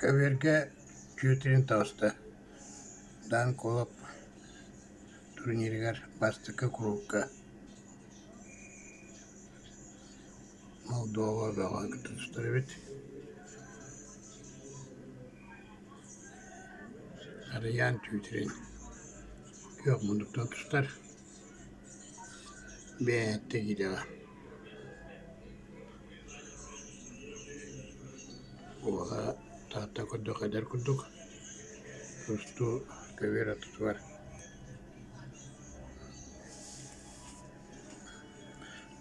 Köverge tüyütün tavsta. Dan kolap turniriger bastıkı kurukka. Moldova bağa tutuştur evet. Arayan tüyütün. Yok munduktan tutar. Beğette gidiyor. Oha tahta kuduk kadar kuduk. Tustu köver atut var.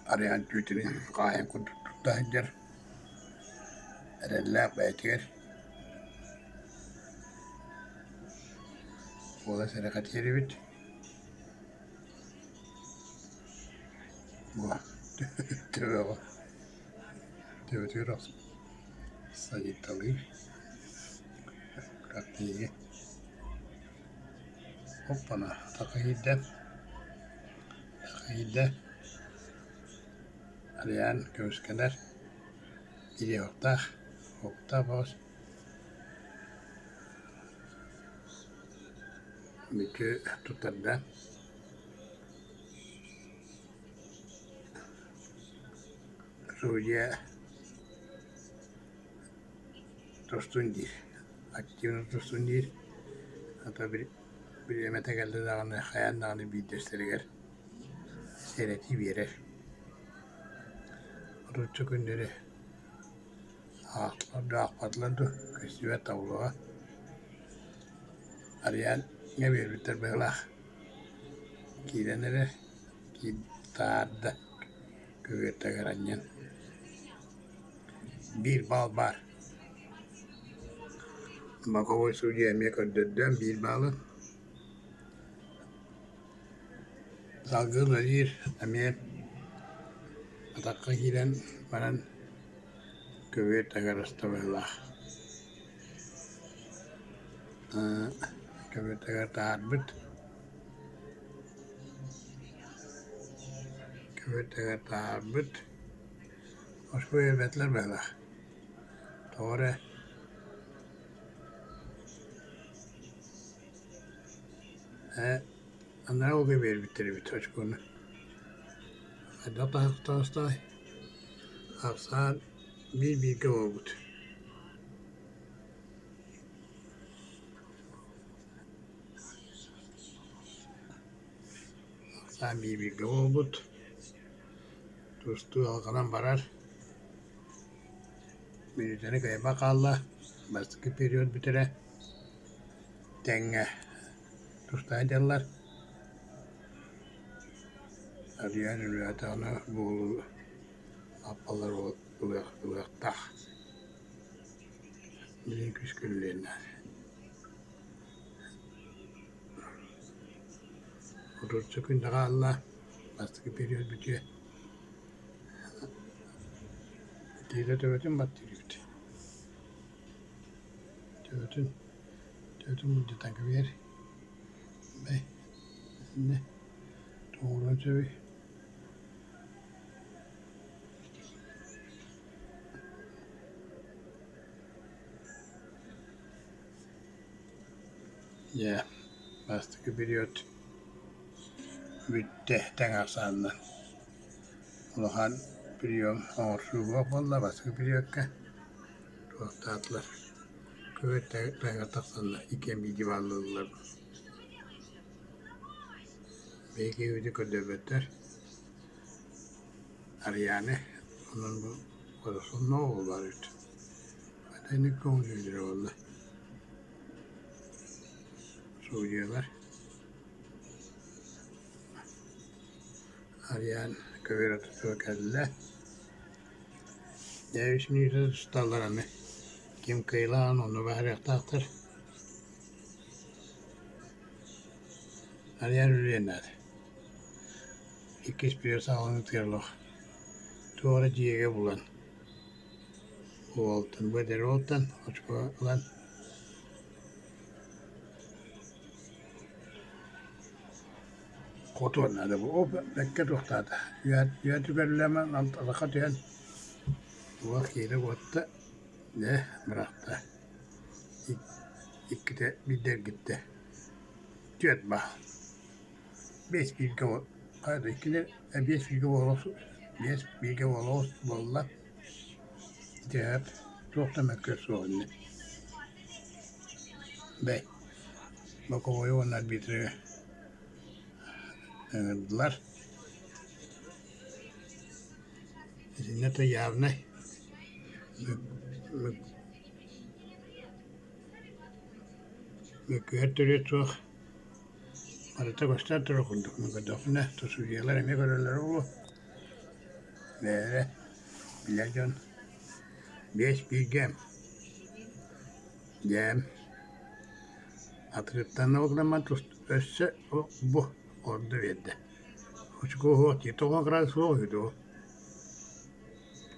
Arayan tüyütün kayan kuduk tutahıncar. Erellak baytiger. Ola serakat yeri bit. Vah. Tövbe bak. Tövbe tövbe olsun. Sayı talayım. Bırak iyi. Hoppana. Takayide. Takayide. Arayan göğüskeler. Giri okta. Okta boz. Bütü tutarda. Suriye dostun değil. Aktivin dostun değil. Hatta bir yemete geldi dağını, hayan dağını bir desteriger. Seyreti bir yere. Rütçü günleri akpatladı. Köstüve tavluğa. Arayan ne bir biter böyle. Kirenere kitarda. Kuvvete garanyan. Bir bal var. Makovoy Suriye mekodöden bir balı. Salgın verir. Ama atakka giren baran kuvvete garasta böyle. Kuvvete garasta arbet. Kuvvete garasta arbet. Hoş bu evletler böyle. Doğru. Anlar o gibi bitirir bir taş konu. Hatta hasta aksan bir bilgi oldu. Aksan bir bilgi oldu. Dostu halkadan barar. Bir üzerine kayba kaldı. Başka periyot bitire. Denge. Dostu ederler. Arayan ürüyatağına boğulu. Apalar ılıkta. Bir küskünlerinden. Otur çıkınca kaldı. Başka periyot bitiyor. Dile tövbetin battırıyor. Tövbetin müddetten gibi Bey. Ne? Doğru söylüyor. Ya. Başka periyot. Bitti. Tengah sandan. Ulan periyot. Orsu bak valla başka periyot ka. Çok tatlılar. Kuvvet tengah taksanlar. İken bir civarlılar. Belki ödü ködebetler. Arayane. Onun bu kodası ne oldu var üstü. Hatta ne konuşuyor valla. Suriyeler. Arayan köver atı geldiler. Ya şimdi yüzde tutarlar hani. Kim kıyılan onu vererek taktır. Arayan ürüyenler. İkiz bir sağlığını tırlık. Doğru ciyege bulan. O oltan, bu eder oltan. Açıkla olan. Koton ada bu. O bekle doktada. Yüet tüberlemen altı diyen. Bu vaktiyle botta ne bıraktı. İkkide bir der gitti. Tüet bak. 5 bilgi var. Hayır, ikide 5 bilgi var olsun. 5 bilgi var olsun. Valla. Cevap. Çok da mekkesi oldu. Bey. Bak o onlar bitiriyor. Dılar. Ne de yarına. Götürüyor çok. Arada gösterdir okunduk. Mıkadafına tutuyorlar. Emek örerler oğlu. Böyle. Bileceksin. 5 bilgem. Gem. Atırıptan oğlama tust. Össe o bu. Orada verdi. Çünkü o toğun kadar soğuydu o.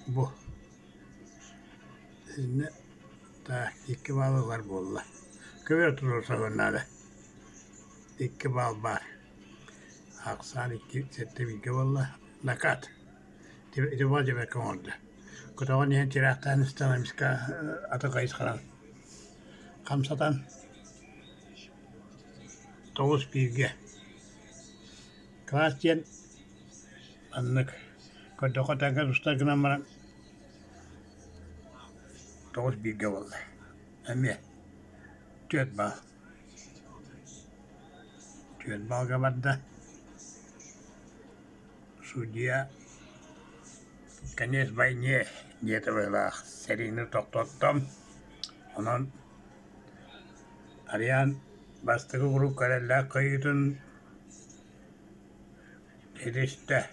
Bu. Şimdi daha iki balı var bolla. Köver turursa onları. İki bal var. Aksan iki sette bilgi valla. Nakat. Tibaca bekam orada. Kutavan yiyen tiraktan istememiş ka atı kayıt kalan. Kamsadan 9 bilgi. Klasyen anlık. Kota usta günen bana 9 bilgi valla. Ama tüet bal. Tüet bal kabarda. Sudiya Kanes bay niye diyete böyle serini toklattım. Onun arayan bastığı grup kararlar kayıtın edişte